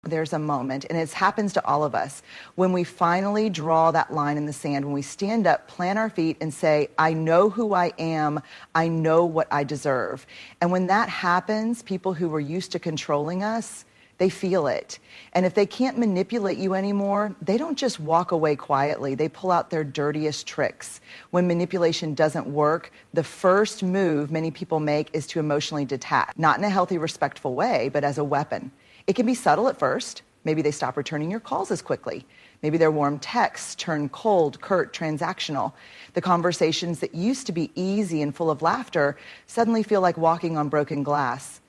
There's a moment, and it happens to all of us, when we finally draw that line in the sand, when we stand up, plant our feet, and say, I know who I am, I know what I deserve. And when that happens, people who were used to controlling us, they feel it. And if they can't manipulate you anymore, they don't just walk away quietly. They pull out their dirtiest tricks. When manipulation doesn't work, the first move many people make is to emotionally detach. Not in a healthy, respectful way, but as a weapon. It can be subtle at first. Maybe they stop returning your calls as quickly. Maybe their warm texts turn cold, curt, transactional. The conversations that used to be easy and full of laughter suddenly feel like walking on broken glass.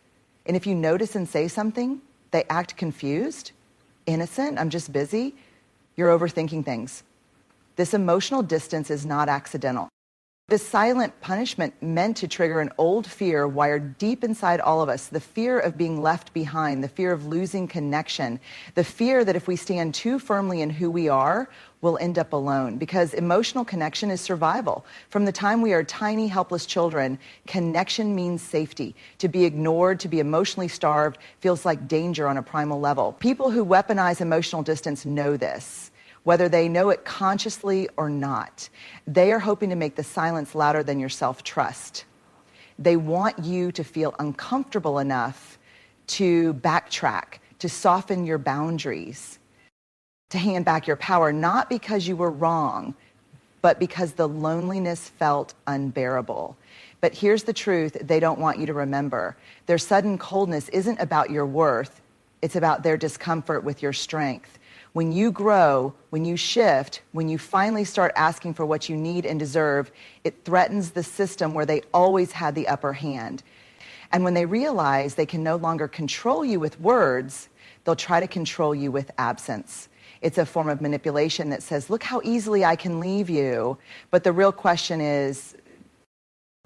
And if you notice and say something, they act confused, innocent, I'm just busy, you're overthinking things. This emotional distance is not accidental. This silent punishment meant to trigger an old fear wired deep inside all of us, the fear of being left behind, the fear of losing connection, the fear that if we stand too firmly in who we are, we'll end up alone, because emotional connection is survival. From the time we are tiny, helpless children, connection means safety. To be ignored, to be emotionally starved, feels like danger on a primal level. People who weaponize emotional distance know this. Whether they know it consciously or not, they are hoping to make the silence louder than your self-trust. They want you to feel uncomfortable enough to backtrack, to soften your boundaries, to hand back your power, not because you were wrong, but because the loneliness felt unbearable. But here's the truth they don't want you to remember. Their sudden coldness isn't about your worth, it's about their discomfort with your strength. When you grow, when you shift, when you finally start asking for what you need and deserve, it threatens the system where they always had the upper hand. And when they realize they can no longer control you with words, they'll try to control you with absence. It's a form of manipulation that says, look how easily I can leave you. But the real question is,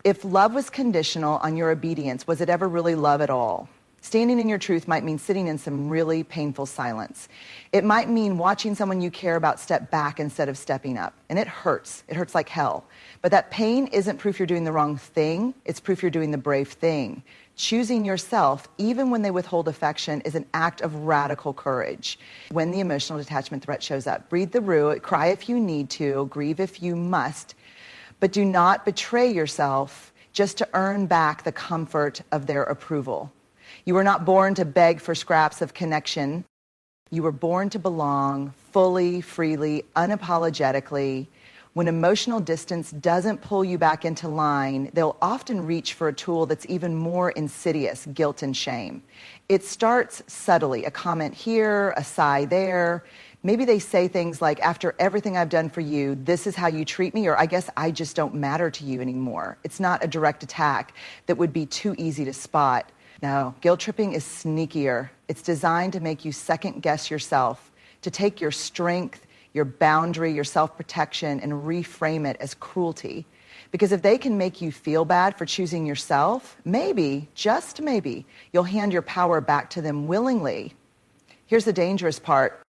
if love was conditional on your obedience, was it ever really love at all? Standing in your truth might mean sitting in some really painful silence. It might mean watching someone you care about step back instead of stepping up. And it hurts. It hurts like hell. But that pain isn't proof you're doing the wrong thing. It's proof you're doing the brave thing. Choosing yourself, even when they withhold affection, is an act of radical courage. When the emotional detachment threat shows up, breathe through it, cry if you need to, grieve if you must, but do not betray yourself just to earn back the comfort of their approval. You were not born to beg for scraps of connection. You were born to belong fully, freely, unapologetically. When emotional distance doesn't pull you back into line, they'll often reach for a tool that's even more insidious, guilt and shame. It starts subtly, a comment here, a sigh there. Maybe they say things like, after everything I've done for you, this is how you treat me, or I guess I just don't matter to you anymore. It's not a direct attack that would be too easy to spot. No, guilt tripping is sneakier. It's designed to make you second guess yourself, to take your strength, your boundary, your self-protection, and reframe it as cruelty. Because if they can make you feel bad for choosing yourself, maybe, just maybe, you'll hand your power back to them willingly. Here's the dangerous part.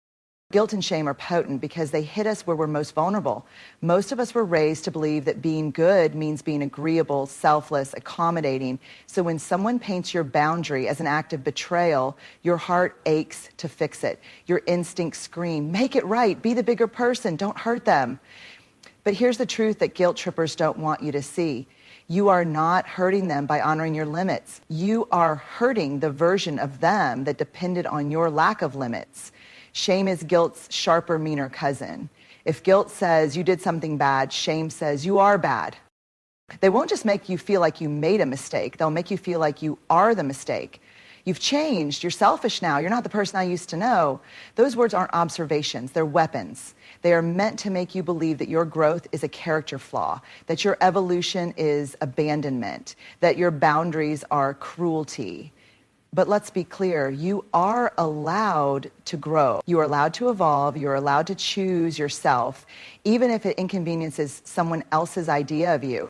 Guilt and shame are potent because they hit us where we're most vulnerable. Most of us were raised to believe that being good means being agreeable, selfless, accommodating. So when someone paints your boundary as an act of betrayal, your heart aches to fix it. Your instincts scream, make it right, be the bigger person, don't hurt them. But here's the truth that guilt trippers don't want you to see. You are not hurting them by honoring your limits. You are hurting the version of them that depended on your lack of limits. Shame is guilt's sharper, meaner cousin. If guilt says you did something bad, shame says you are bad. They won't just make you feel like you made a mistake. They'll make you feel like you are the mistake. You've changed. You're selfish now. You're not the person I used to know. Those words aren't observations. They're weapons. They are meant to make you believe that your growth is a character flaw, that your evolution is abandonment, that your boundaries are cruelty. But let's be clear, you are allowed to grow. You are allowed to evolve. You're allowed to choose yourself, even if it inconveniences someone else's idea of you.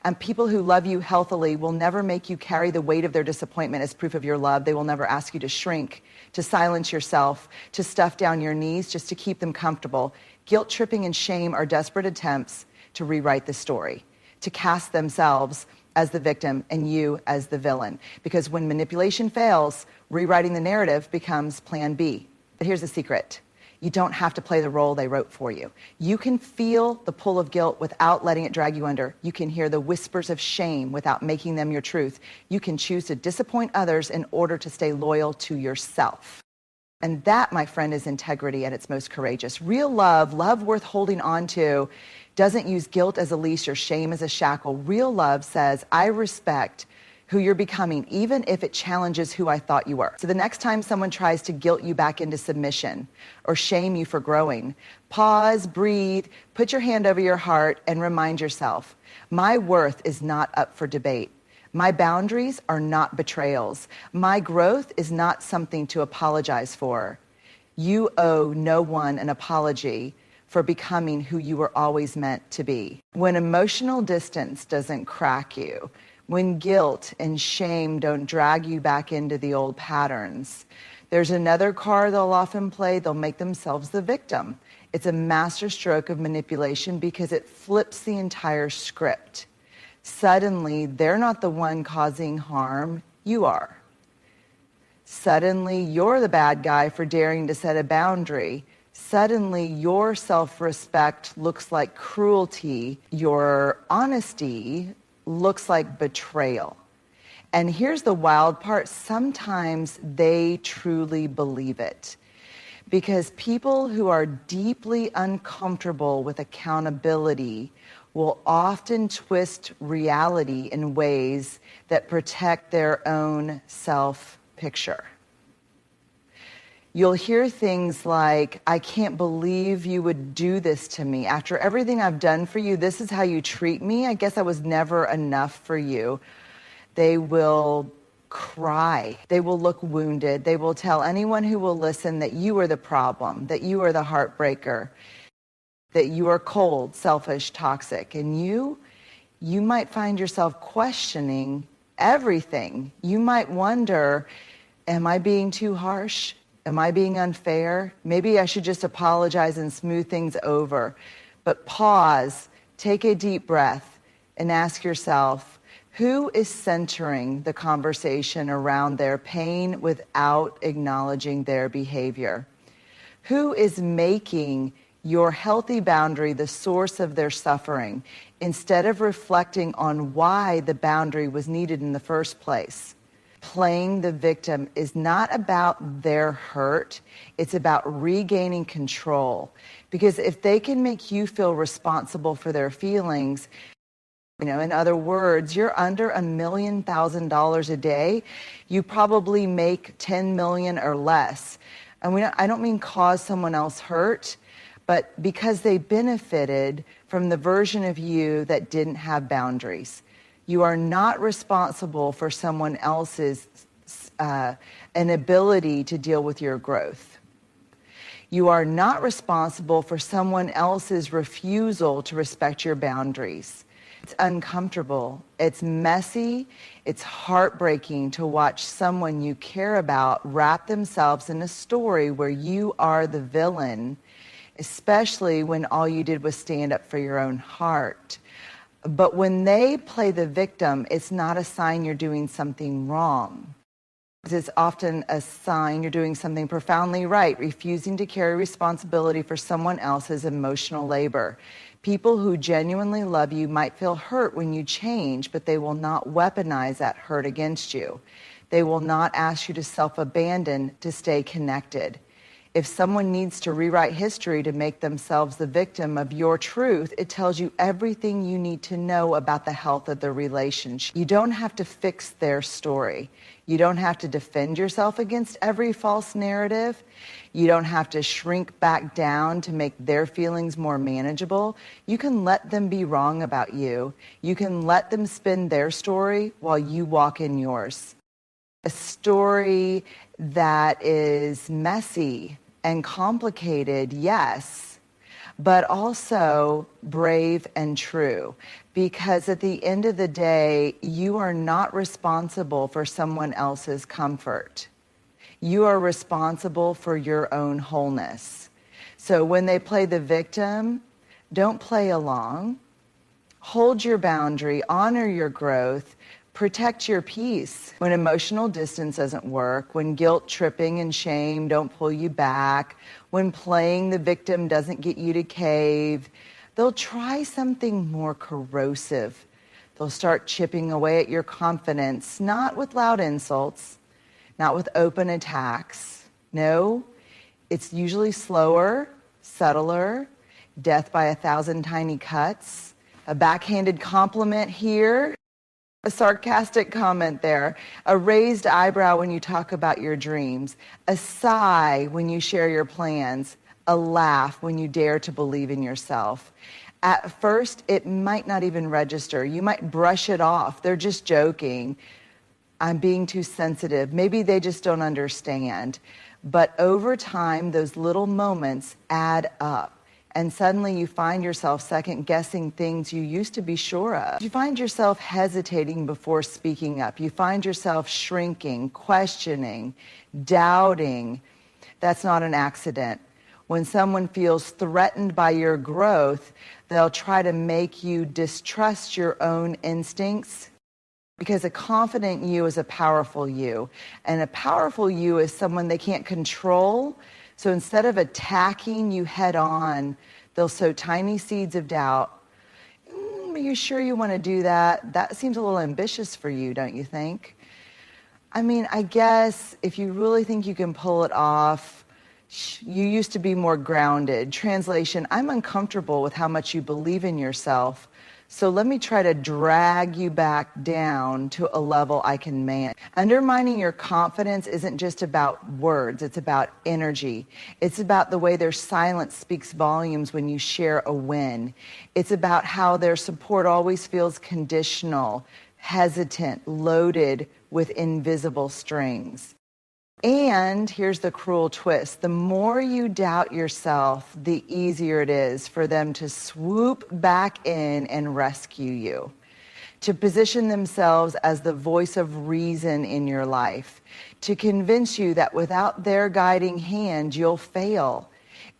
And people who love you healthily will never make you carry the weight of their disappointment as proof of your love. They will never ask you to shrink, to silence yourself, to stuff down your knees just to keep them comfortable. Guilt tripping and shame are desperate attempts to rewrite the story, to cast themselves as the victim and you as the villain. Because when manipulation fails, rewriting the narrative becomes plan B. But here's the secret. You don't have to play the role they wrote for you. You can feel the pull of guilt without letting it drag you under. You can hear the whispers of shame without making them your truth. You can choose to disappoint others in order to stay loyal to yourself. And that, my friend, is integrity at its most courageous. Real love, love worth holding on to, doesn't use guilt as a leash or shame as a shackle. Real love says, I respect who you're becoming, even if it challenges who I thought you were. So the next time someone tries to guilt you back into submission or shame you for growing, pause, breathe, put your hand over your heart, and remind yourself, my worth is not up for debate. My boundaries are not betrayals. My growth is not something to apologize for. You owe no one an apology for becoming who you were always meant to be. When emotional distance doesn't crack you, when guilt and shame don't drag you back into the old patterns, there's another card they'll often play. They'll make themselves the victim. It's a masterstroke of manipulation because it flips the entire script. Suddenly, they're not the one causing harm, you are. Suddenly, you're the bad guy for daring to set a boundary. Suddenly, your self-respect looks like cruelty. Your honesty looks like betrayal. And here's the wild part. Sometimes they truly believe it. Because people who are deeply uncomfortable with accountability will often twist reality in ways that protect their own self-picture. You'll hear things like, I can't believe you would do this to me. After everything I've done for you, this is how you treat me? I guess I was never enough for you. They will cry. They will look wounded. They will tell anyone who will listen that you are the problem, that you are the heartbreaker, that you are cold, selfish, toxic. And you might find yourself questioning everything. You might wonder, am I being too harsh? Am I being unfair? Maybe I should just apologize and smooth things over. But pause, take a deep breath, and ask yourself, who is centering the conversation around their pain without acknowledging their behavior? Who is making your healthy boundary the source of their suffering instead of reflecting on why the boundary was needed in the first place? Playing the victim is not about their hurt. It's about regaining control. Because if they can make you feel responsible for their feelings, in other words, you're under $1 million a day, you probably make 10 million or less. And I don't mean cause someone else hurt, but because they benefited from the version of you that didn't have boundaries. You are not responsible for someone else's inability to deal with your growth. You are not responsible for someone else's refusal to respect your boundaries. It's uncomfortable. It's messy. It's heartbreaking to watch someone you care about wrap themselves in a story where you are the villain, especially when all you did was stand up for your own heart. But when they play the victim, it's not a sign you're doing something wrong. It's often a sign you're doing something profoundly right, refusing to carry responsibility for someone else's emotional labor. People who genuinely love you might feel hurt when you change, but they will not weaponize that hurt against you. They will not ask you to self-abandon to stay connected. If someone needs to rewrite history to make themselves the victim of your truth, it tells you everything you need to know about the health of the relationship. You don't have to fix their story. You don't have to defend yourself against every false narrative. You don't have to shrink back down to make their feelings more manageable. You can let them be wrong about you. You can let them spin their story while you walk in yours. A story that is messy and complicated, yes, but also brave and true. Because at the end of the day, you are not responsible for someone else's comfort. You are responsible for your own wholeness. So when they play the victim, don't play along. Hold your boundary, honor your growth, protect your peace. When emotional distance doesn't work, when guilt, tripping, and shame don't pull you back, when playing the victim doesn't get you to cave, they'll try something more corrosive. They'll start chipping away at your confidence, not with loud insults, not with open attacks. No, it's usually slower, subtler, death by 1,000 tiny cuts, a backhanded compliment here, a sarcastic comment there, a raised eyebrow when you talk about your dreams, a sigh when you share your plans, a laugh when you dare to believe in yourself. At first, it might not even register. You might brush it off. They're just joking. I'm being too sensitive. Maybe they just don't understand. But over time, those little moments add up. And suddenly you find yourself second-guessing things you used to be sure of. You find yourself hesitating before speaking up. You find yourself shrinking, questioning, doubting. That's not an accident. When someone feels threatened by your growth, they'll try to make you distrust your own instincts, because a confident you is a powerful you. And a powerful you is someone they can't control. So instead of attacking you head on, they'll sow tiny seeds of doubt. Are you sure you want to do that? That seems a little ambitious for you, don't you think? I mean, I guess if you really think you can pull it off, you used to be more grounded. Translation, I'm uncomfortable with how much you believe in yourself. So let me try to drag you back down to a level I can manage. Undermining your confidence isn't just about words, it's about energy. It's about the way their silence speaks volumes when you share a win. It's about how their support always feels conditional, hesitant, loaded with invisible strings. And here's the cruel twist. The more you doubt yourself, the easier it is for them to swoop back in and rescue you, to position themselves as the voice of reason in your life, to convince you that without their guiding hand, you'll fail.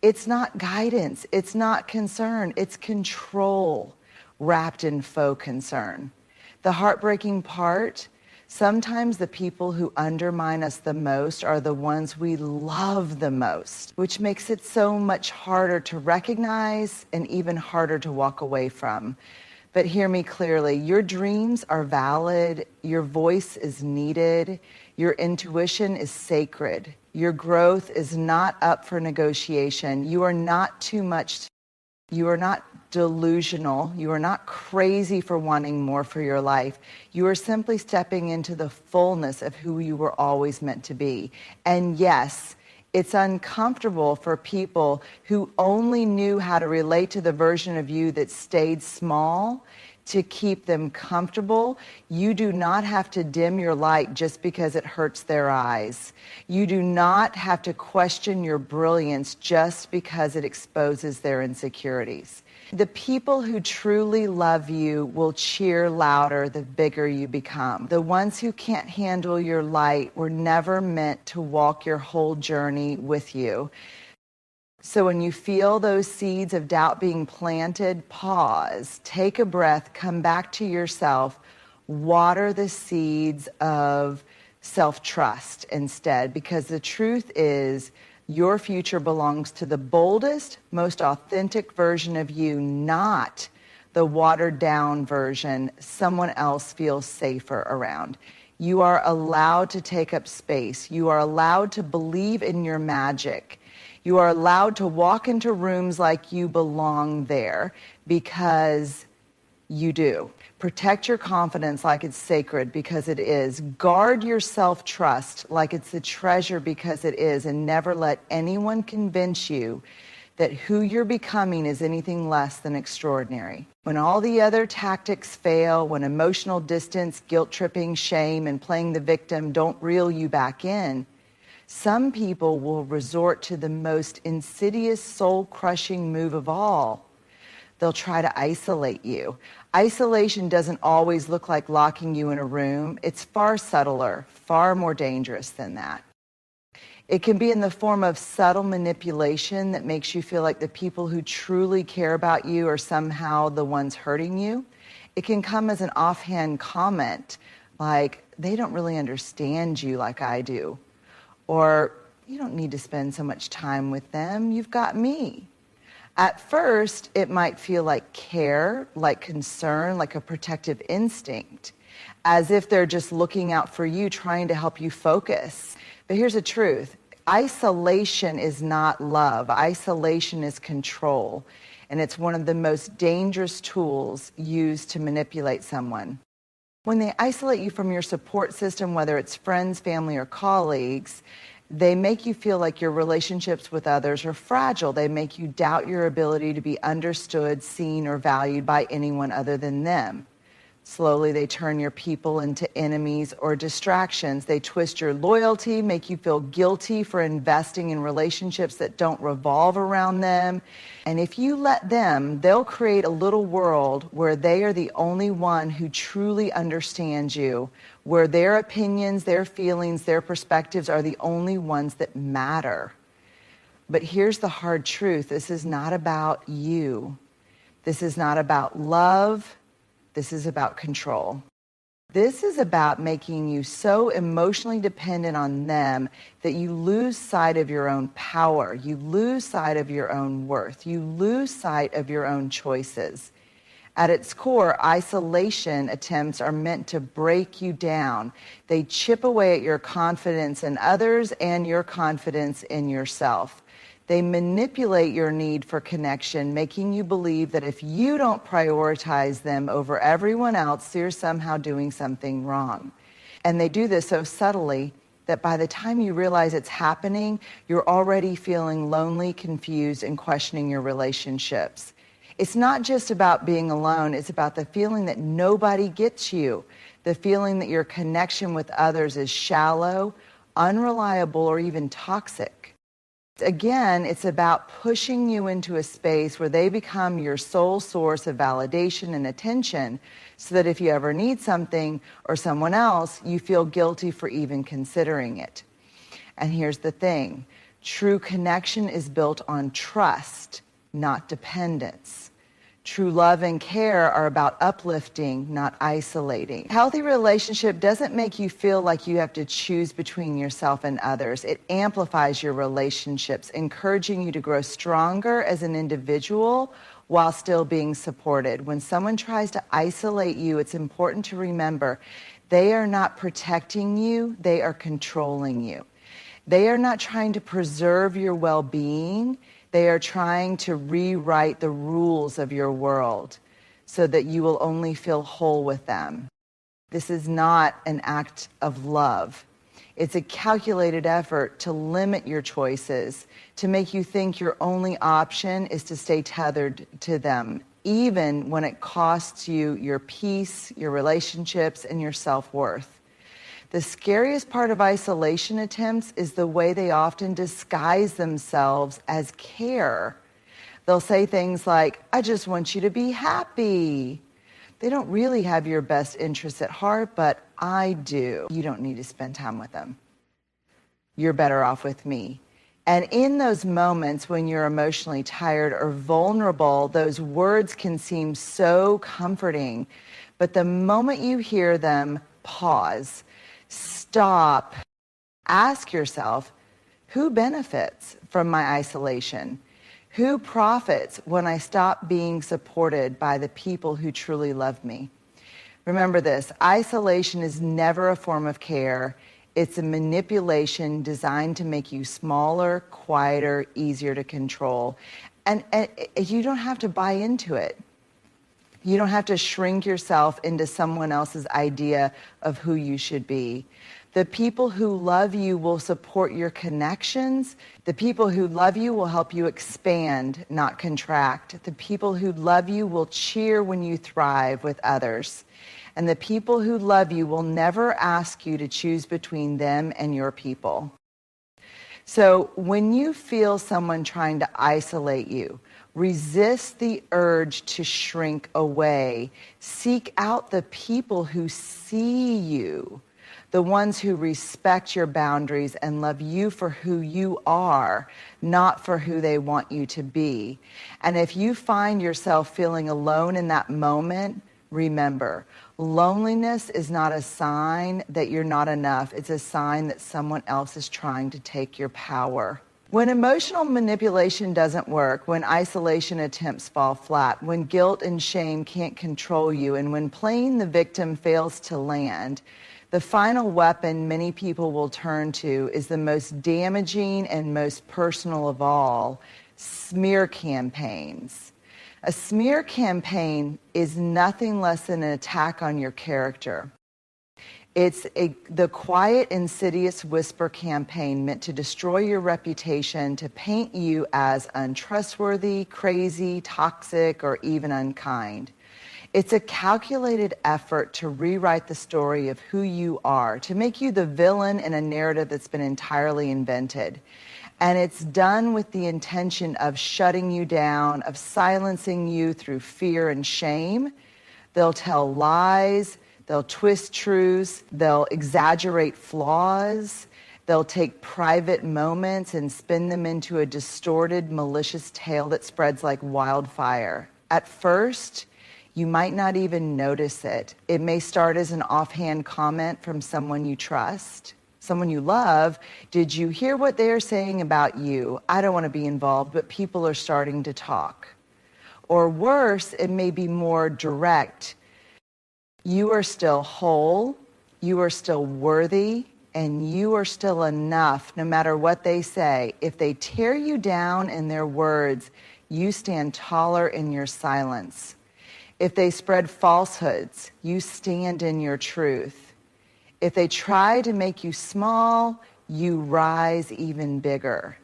It's not guidance. It's not concern. It's control wrapped in faux concern. The heartbreaking part, sometimes the people who undermine us the most are the ones we love the most, which makes it so much harder to recognize and even harder to walk away from. But hear me clearly, your dreams are valid, your voice is needed, your intuition is sacred, your growth is not up for negotiation, you are not too much. You are not delusional. You are not crazy for wanting more for your life. You are simply stepping into the fullness of who you were always meant to be. And yes, it's uncomfortable for people who only knew how to relate to the version of you that stayed small to keep them comfortable. You do not have to dim your light just because it hurts their eyes. You do not have to question your brilliance just because it exposes their insecurities. The people who truly love you will cheer louder the bigger you become. The ones who can't handle your light were never meant to walk your whole journey with you. So when you feel those seeds of doubt being planted, pause, take a breath, come back to yourself, water the seeds of self-trust instead, because the truth is your future belongs to the boldest, most authentic version of you, not the watered down version someone else feels safer around. You are allowed to take up space. You are allowed to believe in your magic. You are allowed to walk into rooms like you belong there, because you do. Protect your confidence like it's sacred, because it is. Guard your self-trust like it's a treasure, because it is. And never let anyone convince you that who you're becoming is anything less than extraordinary. When all the other tactics fail, when emotional distance, guilt-tripping, shame, and playing the victim don't reel you back in, some people will resort to the most insidious, soul-crushing move of all. They'll try to isolate you. Isolation doesn't always look like locking you in a room. It's far subtler, far more dangerous than that. It can be in the form of subtle manipulation that makes you feel like the people who truly care about you are somehow the ones hurting you. It can come as an offhand comment like, they don't really understand you like I do. Or, you don't need to spend so much time with them, you've got me. At first, it might feel like care, like concern, like a protective instinct, as if they're just looking out for you, trying to help you focus. But here's the truth. Isolation is not love. Isolation is control. And it's one of the most dangerous tools used to manipulate someone. When they isolate you from your support system, whether it's friends, family, or colleagues, they make you feel like your relationships with others are fragile. They make you doubt your ability to be understood, seen, or valued by anyone other than them. Slowly, they turn your people into enemies or distractions. They twist your loyalty, make you feel guilty for investing in relationships that don't revolve around them. And if you let them, they'll create a little world where they are the only one who truly understands you, where their opinions, their feelings, their perspectives are the only ones that matter. But here's the hard truth. This is not about you. This is not about love. This is about control. This is about making you so emotionally dependent on them that you lose sight of your own power. You lose sight of your own worth. You lose sight of your own choices. At its core, isolation attempts are meant to break you down. They chip away at your confidence in others and your confidence in yourself. They manipulate your need for connection, making you believe that if you don't prioritize them over everyone else, you're somehow doing something wrong. And they do this so subtly that by the time you realize it's happening, you're already feeling lonely, confused, and questioning your relationships. It's not just about being alone, it's about the feeling that nobody gets you, the feeling that your connection with others is shallow, unreliable, or even toxic. Again, it's about pushing you into a space where they become your sole source of validation and attention, so that if you ever need something or someone else, you feel guilty for even considering it. And here's the thing. True connection is built on trust, not dependence. True love and care are about uplifting, not isolating. A healthy relationship doesn't make you feel like you have to choose between yourself and others. It amplifies your relationships, encouraging you to grow stronger as an individual while still being supported. When someone tries to isolate you, it's important to remember they are not protecting you, they are controlling you. They are not trying to preserve your well-being. They are trying to rewrite the rules of your world so that you will only feel whole with them. This is not an act of love. It's a calculated effort to limit your choices, to make you think your only option is to stay tethered to them, even when it costs you your peace, your relationships, and your self-worth. The scariest part of isolation attempts is the way they often disguise themselves as care. They'll say things like, I just want you to be happy. They don't really have your best interests at heart, but I do. You don't need to spend time with them. You're better off with me. And in those moments when you're emotionally tired or vulnerable, those words can seem so comforting. But the moment you hear them, pause. Stop. Ask yourself, who benefits from my isolation? Who profits when I stop being supported by the people who truly love me? Remember this, isolation is never a form of care. It's a manipulation designed to make you smaller, quieter, easier to control. And you don't have to buy into it. You don't have to shrink yourself into someone else's idea of who you should be. The people who love you will support your connections. The people who love you will help you expand, not contract. The people who love you will cheer when you thrive with others. And the people who love you will never ask you to choose between them and your people. So when you feel someone trying to isolate you, resist the urge to shrink away. Seek out the people who see you, the ones who respect your boundaries and love you for who you are, not for who they want you to be. And if you find yourself feeling alone in that moment, remember, loneliness is not a sign that you're not enough. It's a sign that someone else is trying to take your power. When emotional manipulation doesn't work, when isolation attempts fall flat, when guilt and shame can't control you, and when playing the victim fails to land, the final weapon many people will turn to is the most damaging and most personal of all, smear campaigns. A smear campaign is nothing less than an attack on your character. It's the quiet, insidious whisper campaign meant to destroy your reputation, to paint you as untrustworthy, crazy, toxic, or even unkind. It's a calculated effort to rewrite the story of who you are, to make you the villain in a narrative that's been entirely invented. And it's done with the intention of shutting you down, of silencing you through fear and shame. They'll tell lies. They'll twist truths, they'll exaggerate flaws, they'll take private moments and spin them into a distorted, malicious tale that spreads like wildfire. At first, you might not even notice it. It may start as an offhand comment from someone you trust, someone you love. Did you hear what they're saying about you? I don't want to be involved, but people are starting to talk. Or worse, it may be more direct. You are still whole, you are still worthy, and you are still enough no matter what they say. If they tear you down in their words, you stand taller in your silence. If they spread falsehoods, you stand in your truth. If they try to make you small, you rise even bigger.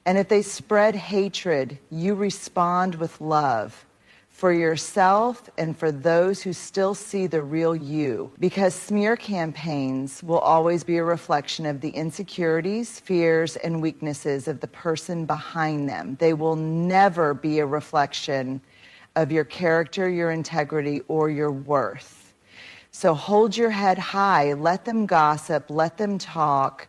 And if they spread hatred, you respond with love. For yourself and for those who still see the real you. Because smear campaigns will always be a reflection of the insecurities, fears, and weaknesses of the person behind them. They will never be a reflection of your character, your integrity, or your worth. So hold your head high, let them gossip, let them talk,